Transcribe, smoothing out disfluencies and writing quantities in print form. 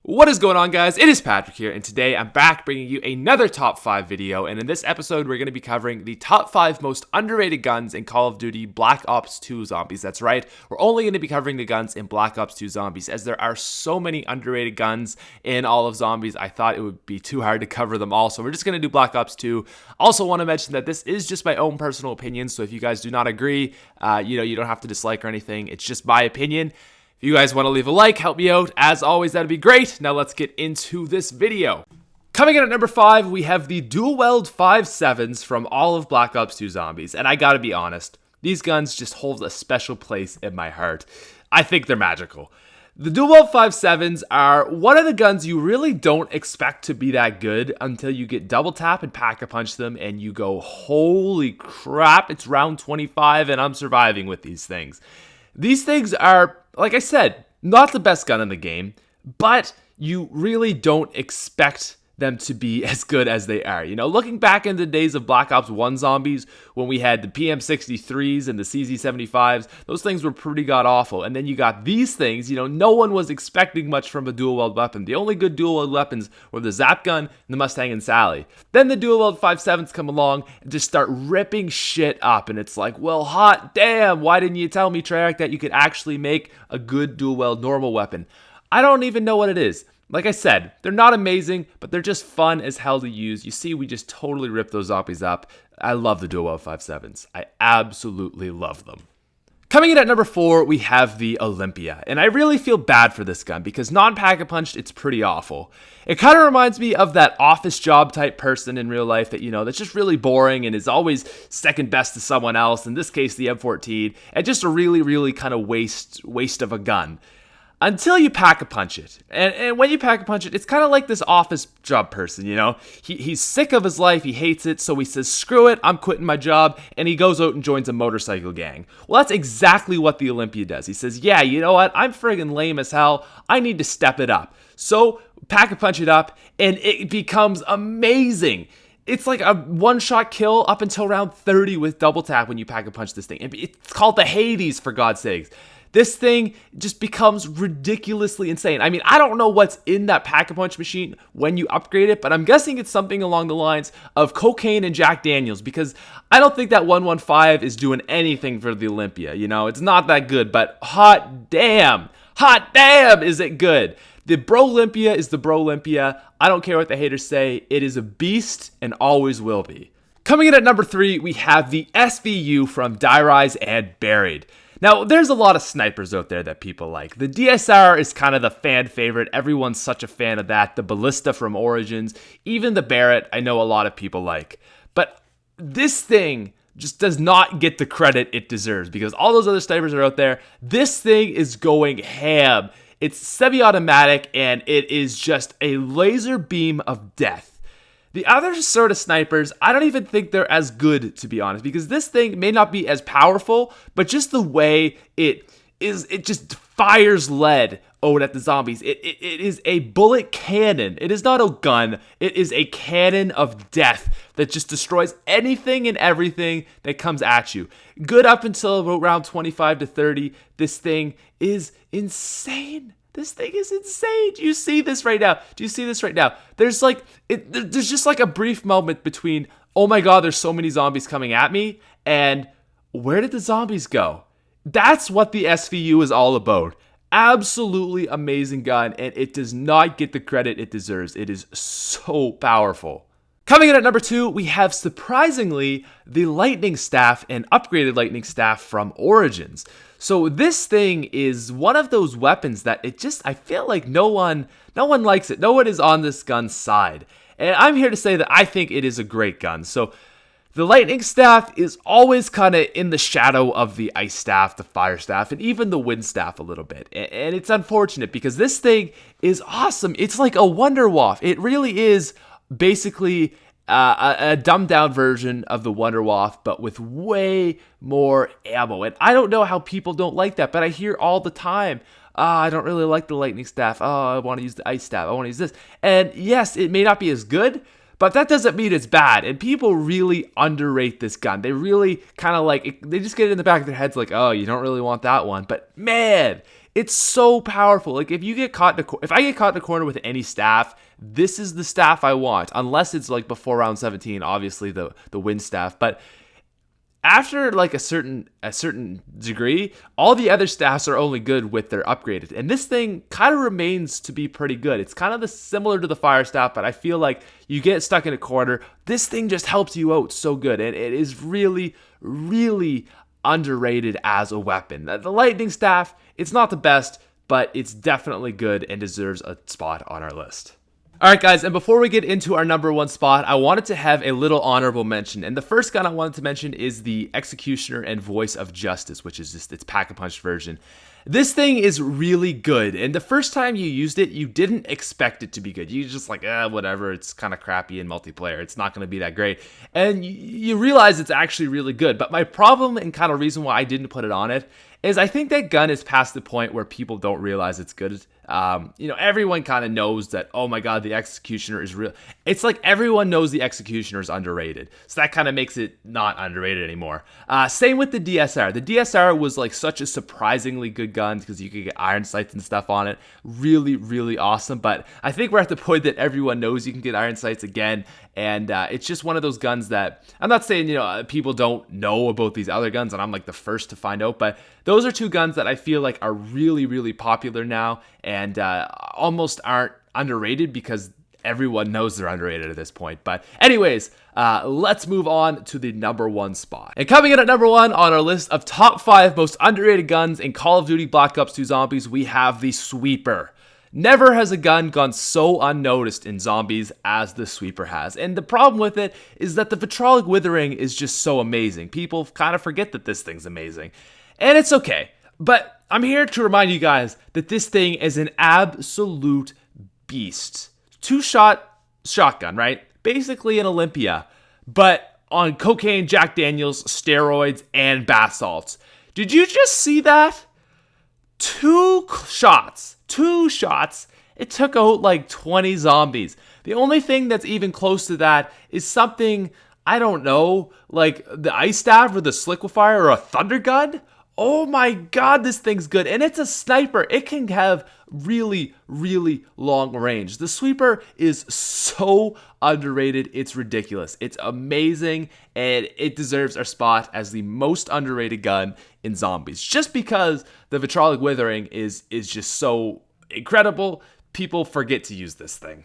What is going on, guys? It is Patrick here, and today I'm back bringing you another top 5 video, and in this episode we're going to be covering the top 5 most underrated guns in Call of Duty Black Ops 2 Zombies. That's right, we're only going to be covering the guns in Black Ops 2 Zombies, as there are so many underrated guns in all of Zombies. I thought it would be too hard to cover them all, so we're just going to do Black Ops 2. Also want to mention that this is just my own personal opinion, so if you guys do not agree, you don't have to dislike or anything. It's just my opinion. If you guys want to leave a like, help me out. As always, that'd be great. Now let's get into this video. Coming in at number 5, we have the dual weld 5.7s from all of Black Ops 2 Zombies. And I gotta be honest, these guns just hold a special place in my heart. I think they're magical. The dual weld 5.7s are one of the guns you really don't expect to be that good until you get double tap and pack-a-punch them and you go, holy crap, it's round 25 and I'm surviving with these things. These things are, like I said, not the best gun in the game, but you really don't expect them to be as good as they are. You know, looking back in the days of Black Ops 1 Zombies, when we had the PM63s and the CZ75s, those things were pretty god-awful. And then you got these things, no one was expecting much from a dual-weld weapon. The only good dual-weld weapons were the Zap Gun and the Mustang and Sally. Then the dual-weld 5.7s come along and just start ripping shit up. And it's like, well, hot damn, why didn't you tell me, Treyarch, that you could actually make a good dual-weld normal weapon? I don't even know what it is. Like I said, they're not amazing, but they're just fun as hell to use. You see, we just totally ripped those zombies up. I love the dual weld 5.7s. I absolutely love them. Coming in at number 4, we have the Olympia. And I really feel bad for this gun because non-pack-a-punched, it's pretty awful. It kind of reminds me of that office job type person in real life that, that's just really boring and is always second best to someone else. In this case, the M14. And just a really, really kind of waste of a gun. Until you pack-a-punch it. And when you pack-a-punch it, it's kind of like this office job person, He's sick of his life, he hates it, so he says, screw it, I'm quitting my job, and he goes out and joins a motorcycle gang. Well, that's exactly what the Olympia does. He says, yeah, you know what, I'm friggin' lame as hell, I need to step it up. So, pack-a-punch it up, and it becomes amazing. It's like a one-shot kill up until round 30 with double tap when you pack-a-punch this thing. It's called the Hades, for God's sakes. This thing just becomes ridiculously insane. I mean, I don't know what's in that pack-a-punch machine when you upgrade it, but I'm guessing it's something along the lines of cocaine and Jack Daniels, because I don't think that 115 is doing anything for the Olympia. It's not that good, but hot damn, is it good. The Bro Olympia is the Bro Olympia. I don't care what the haters say. It is a beast and always will be. Coming in at number 3, we have the SVU from Die Rise and Buried. Now, there's a lot of snipers out there that people like. The DSR is kind of the fan favorite. Everyone's such a fan of that. The Ballista from Origins, even the Barrett, I know a lot of people like. But this thing just does not get the credit it deserves because all those other snipers are out there. This thing is going ham. It's semi-automatic and it is just a laser beam of death. The other sort of snipers, I don't even think they're as good, to be honest, because this thing may not be as powerful, but just the way it just fires lead out at the zombies. It is a bullet cannon. It is not a gun. It is a cannon of death that just destroys anything and everything that comes at you. Good up until about round 25 to 30. This thing is insane. This thing is insane. Do you see this right now? There's just like a brief moment between, oh my god, there's so many zombies coming at me, and where did the zombies go? That's what the SVU is all about. Absolutely amazing gun, and it does not get the credit it deserves. It is so powerful. Coming in at number 2, we have, surprisingly, the Lightning Staff and upgraded Lightning Staff from Origins. So this thing is one of those weapons that I feel like no one likes it. No one is on this gun's side. And I'm here to say that I think it is a great gun. So the Lightning Staff is always kind of in the shadow of the Ice Staff, the Fire Staff, and even the Wind Staff a little bit. And it's unfortunate because this thing is awesome. It's like a Wonder Waff. It really is basically a dumbed down version of the Wonder Waff, but with way more ammo. And I don't know how people don't like that, but I hear all the time, I don't really like the Lightning Staff. Oh, I want to use the Ice Staff. I want to use this. And yes, it may not be as good, But that doesn't mean it's bad, and people really underrate this gun. They really kind of like, they just get it in the back of their heads like, oh, you don't really want that one. But man, it's so powerful. Like if I get caught in a corner with any staff, this is the staff I want. Unless it's like before round 17, obviously the wind staff. But after like a certain degree, all the other staffs are only good with their upgraded. And this thing kind of remains to be pretty good. It's kind of similar to the fire staff, but I feel like you get stuck in a corner, this thing just helps you out so good. And it is really, really underrated as a weapon. The lightning staff, it's not the best, but it's definitely good and deserves a spot on our list. Alright guys, and before we get into our number one spot, I wanted to have a little honorable mention. And the first gun I wanted to mention is the Executioner and Voice of Justice, which is just its pack-a-punch version. This thing is really good, and the first time you used it, you didn't expect it to be good. You just like, whatever, it's kind of crappy in multiplayer. It's not going to be that great. And you realize it's actually really good. But my problem and kind of reason why I didn't put it on it is I think that gun is past the point where people don't realize it's good. Everyone kind of knows that, oh my god, the Executioner is real. It's like everyone knows the Executioner is underrated. So that kind of makes it not underrated anymore. Same with the DSR. The DSR was like such a surprisingly good gun because you could get iron sights and stuff on it. Really, really awesome. But I think we're at the point that everyone knows you can get iron sights again. And it's just one of those guns that, I'm not saying, people don't know about these other guns and I'm like the first to find out, but those are two guns that I feel like are really, really popular now and almost aren't underrated because everyone knows they're underrated at this point. But anyways, let's move on to the number one spot. And coming in at number one on our list of top 5 most underrated guns in Call of Duty Black Ops 2 Zombies, we have the Sweeper. Never has a gun gone so unnoticed in zombies as the Sweeper has. And the problem with it is that the Vitrolic Withering is just so amazing. People kind of forget that this thing's amazing. And it's okay. But I'm here to remind you guys that this thing is an absolute beast. 2-shot shotgun, right? Basically an Olympia. But on cocaine, Jack Daniels, steroids, and bath salts. Did you just see that? 2 shots, it took out like 20 zombies. The only thing that's even close to that is something, I don't know, like the Ice Staff or the Sliquifier or a Thunder Gun. Oh my god, this thing's good. And it's a sniper. It can have really, really long range. The Sweeper is so underrated. It's ridiculous. It's amazing. And it deserves our spot as the most underrated gun in zombies. Just because the Vitrolic Withering is just so incredible, people forget to use this thing.